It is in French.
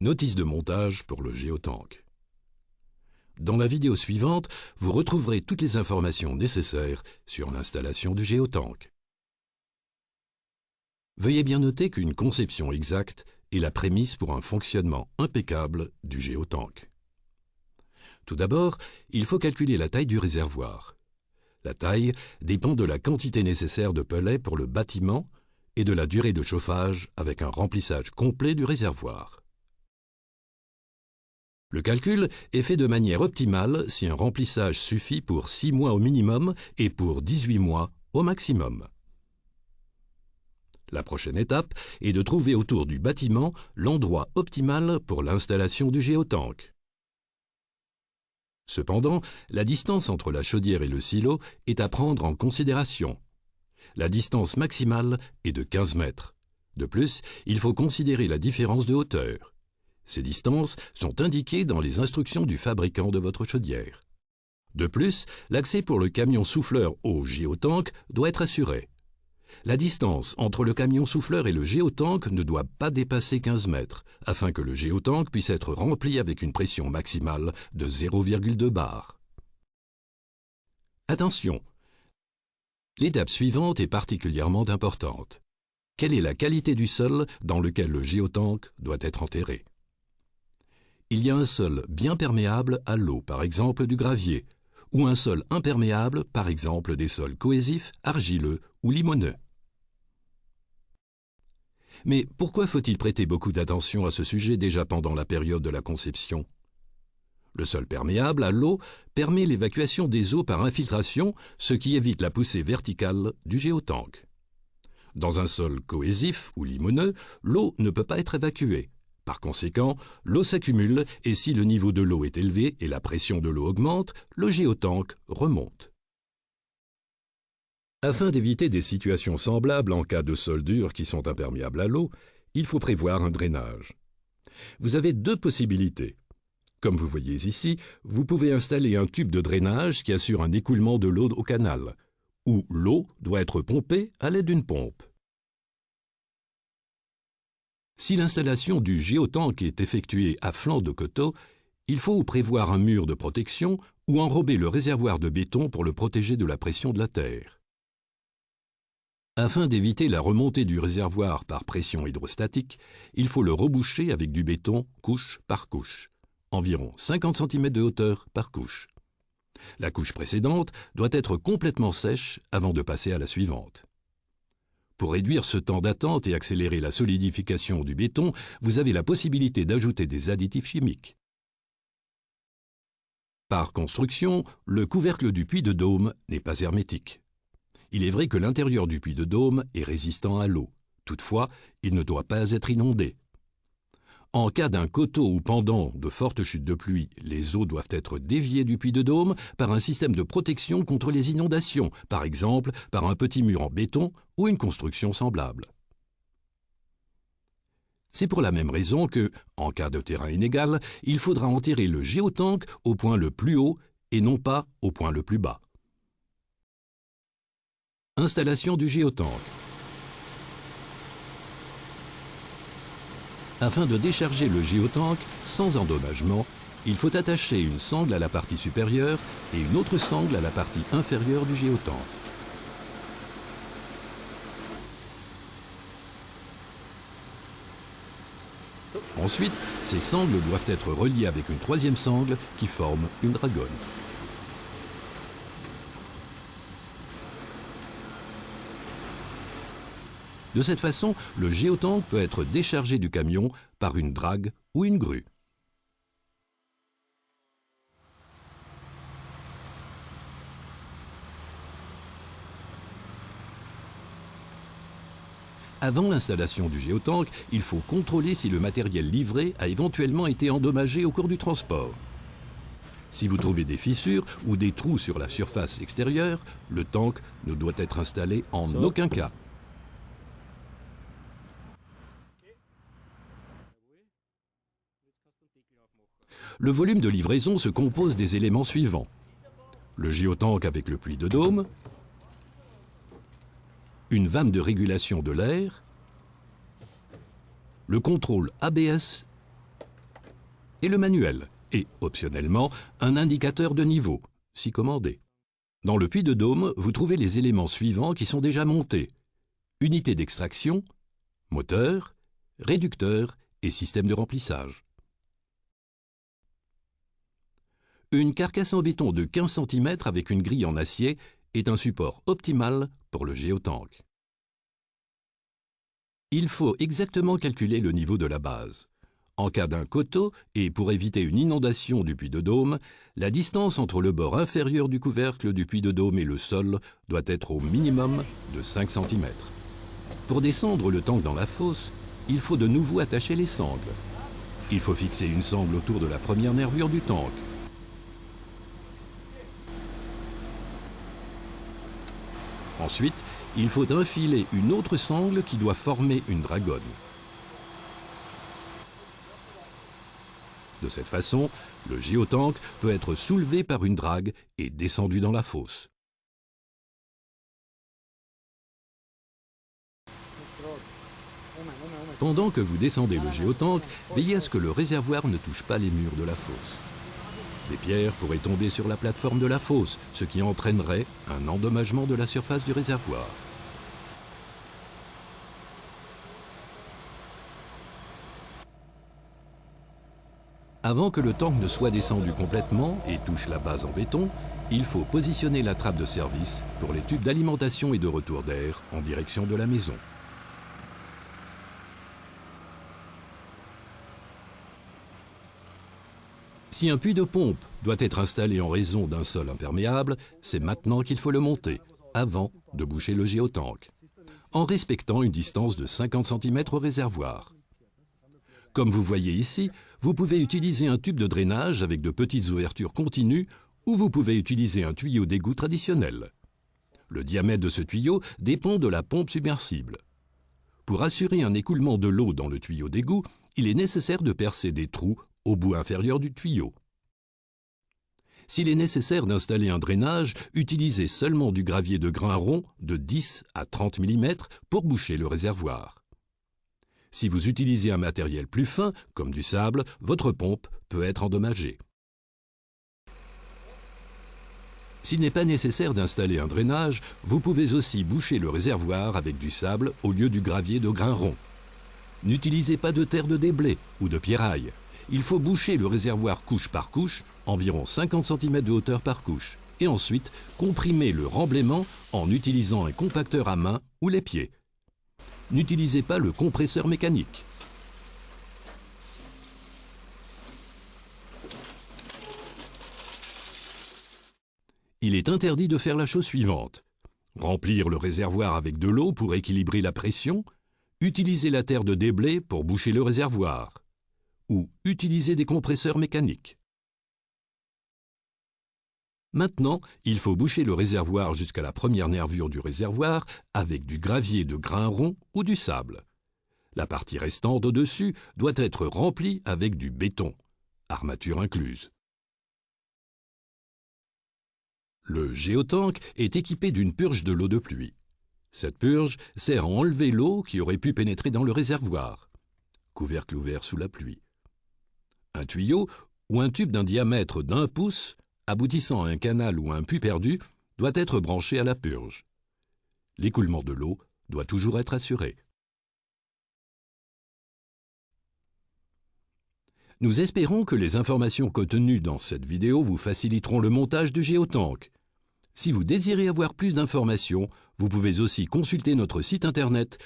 Notice de montage pour le géotank. Dans la vidéo suivante, vous retrouverez toutes les informations nécessaires sur l'installation du géotank. Veuillez bien noter qu'une conception exacte est la prémisse pour un fonctionnement impeccable du géotank. Tout d'abord, il faut calculer la taille du réservoir. La taille dépend de la quantité nécessaire de pellets pour le bâtiment et de la durée de chauffage avec un remplissage complet du réservoir. Le calcul est fait de manière optimale si un remplissage suffit pour 6 mois au minimum et pour 18 mois au maximum. La prochaine étape est de trouver autour du bâtiment l'endroit optimal pour l'installation du géotank. Cependant, la distance entre la chaudière et le silo est à prendre en considération. La distance maximale est de 15 mètres. De plus, il faut considérer la différence de hauteur. Ces distances sont indiquées dans les instructions du fabricant de votre chaudière. De plus, l'accès pour le camion souffleur au géotank doit être assuré. La distance entre le camion souffleur et le géotank ne doit pas dépasser 15 mètres, afin que le géotank puisse être rempli avec une pression maximale de 0,2 bar. Attention! L'étape suivante est particulièrement importante. Quelle est la qualité du sol dans lequel le géotank doit être enterré? Il y a un sol bien perméable à l'eau, par exemple du gravier, ou un sol imperméable, par exemple des sols cohésifs, argileux ou limoneux. Mais pourquoi faut-il prêter beaucoup d'attention à ce sujet déjà pendant la période de la conception? Le sol perméable à l'eau permet l'évacuation des eaux par infiltration, ce qui évite la poussée verticale du géotank. Dans un sol cohésif ou limoneux, l'eau ne peut pas être évacuée. Par conséquent, l'eau s'accumule et si le niveau de l'eau est élevé et la pression de l'eau augmente, le géotank remonte. Afin d'éviter des situations semblables en cas de sols durs qui sont imperméables à l'eau, il faut prévoir un drainage. Vous avez deux possibilités. Comme vous voyez ici, vous pouvez installer un tube de drainage qui assure un écoulement de l'eau au canal, où l'eau doit être pompée à l'aide d'une pompe. Si l'installation du géotank est effectuée à flanc de coteau, il faut prévoir un mur de protection ou enrober le réservoir de béton pour le protéger de la pression de la terre. Afin d'éviter la remontée du réservoir par pression hydrostatique, il faut le reboucher avec du béton couche par couche, environ 50 cm de hauteur par couche. La couche précédente doit être complètement sèche avant de passer à la suivante. Pour réduire ce temps d'attente et accélérer la solidification du béton, vous avez la possibilité d'ajouter des additifs chimiques. Par construction, le couvercle du puits de dôme n'est pas hermétique. Il est vrai que l'intérieur du puits de dôme est résistant à l'eau. Toutefois, il ne doit pas être inondé. En cas d'un coteau ou pendant de fortes chutes de pluie, les eaux doivent être déviées du puits de dôme par un système de protection contre les inondations, par exemple par un petit mur en béton ou une construction semblable. C'est pour la même raison que, en cas de terrain inégal, il faudra enterrer le géotank au point le plus haut et non pas au point le plus bas. Installation du géotank. Afin de décharger le géotank sans endommagement, il faut attacher une sangle à la partie supérieure et une autre sangle à la partie inférieure du géotank. Ensuite, ces sangles doivent être reliées avec une troisième sangle qui forme une dragonne. De cette façon, le géotank peut être déchargé du camion par une drague ou une grue. Avant l'installation du géotank, il faut contrôler si le matériel livré a éventuellement été endommagé au cours du transport. Si vous trouvez des fissures ou des trous sur la surface extérieure, le tank ne doit être installé en aucun cas. Le volume de livraison se compose des éléments suivants. Le géotank avec le puits de dôme, une vanne de régulation de l'air, le contrôle ABS et le manuel, et, optionnellement, un indicateur de niveau, si commandé. Dans le puits de dôme, vous trouvez les éléments suivants qui sont déjà montés. Unité d'extraction, moteur, réducteur et système de remplissage. Une carcasse en béton de 15 cm avec une grille en acier est un support optimal pour le géotank. Il faut exactement calculer le niveau de la base. En cas d'un coteau, et pour éviter une inondation du puits de dôme, la distance entre le bord inférieur du couvercle du puits de dôme et le sol doit être au minimum de 5 cm. Pour descendre le tank dans la fosse, il faut de nouveau attacher les sangles. Il faut fixer une sangle autour de la première nervure du tank. Ensuite, il faut infiler une autre sangle qui doit former une dragonne. De cette façon, le géotank peut être soulevé par une drague et descendu dans la fosse. Pendant que vous descendez le géotank, veillez à ce que le réservoir ne touche pas les murs de la fosse. Des pierres pourraient tomber sur la plateforme de la fosse, ce qui entraînerait un endommagement de la surface du réservoir. Avant que le tank ne soit descendu complètement et touche la base en béton, il faut positionner la trappe de service pour les tubes d'alimentation et de retour d'air en direction de la maison. Si un puits de pompe doit être installé en raison d'un sol imperméable, c'est maintenant qu'il faut le monter, avant de boucher le géotank, en respectant une distance de 50 cm au réservoir. Comme vous voyez ici, vous pouvez utiliser un tube de drainage avec de petites ouvertures continues ou vous pouvez utiliser un tuyau d'égout traditionnel. Le diamètre de ce tuyau dépend de la pompe submersible. Pour assurer un écoulement de l'eau dans le tuyau d'égout, il est nécessaire de percer des trous au bout inférieur du tuyau. S'il est nécessaire d'installer un drainage, utilisez seulement du gravier de grain rond de 10 à 30 mm pour boucher le réservoir. Si vous utilisez un matériel plus fin, comme du sable, votre pompe peut être endommagée. S'il n'est pas nécessaire d'installer un drainage, vous pouvez aussi boucher le réservoir avec du sable au lieu du gravier de grain rond. N'utilisez pas de terre de déblai ou de pierraille. Il faut boucher le réservoir couche par couche, environ 50 cm de hauteur par couche, et ensuite comprimer le remblaiement en utilisant un compacteur à main ou les pieds. N'utilisez pas le compresseur mécanique. Il est interdit de faire la chose suivante: remplir le réservoir avec de l'eau pour équilibrer la pression, utiliser la terre de déblai pour boucher le réservoir, ou utiliser des compresseurs mécaniques. Maintenant, il faut boucher le réservoir jusqu'à la première nervure du réservoir avec du gravier de grain rond ou du sable. La partie restante au-dessus doit être remplie avec du béton, armature incluse. Le géotank est équipé d'une purge de l'eau de pluie. Cette purge sert à enlever l'eau qui aurait pu pénétrer dans le réservoir. Couvercle ouvert sous la pluie. Un tuyau ou un tube d'un diamètre d'1 pouce aboutissant à un canal ou à un puits perdu doit être branché à la purge. L'écoulement de l'eau doit toujours être assuré. Nous espérons que les informations contenues dans cette vidéo vous faciliteront le montage du géotank. Si vous désirez avoir plus d'informations, vous pouvez aussi consulter notre site internet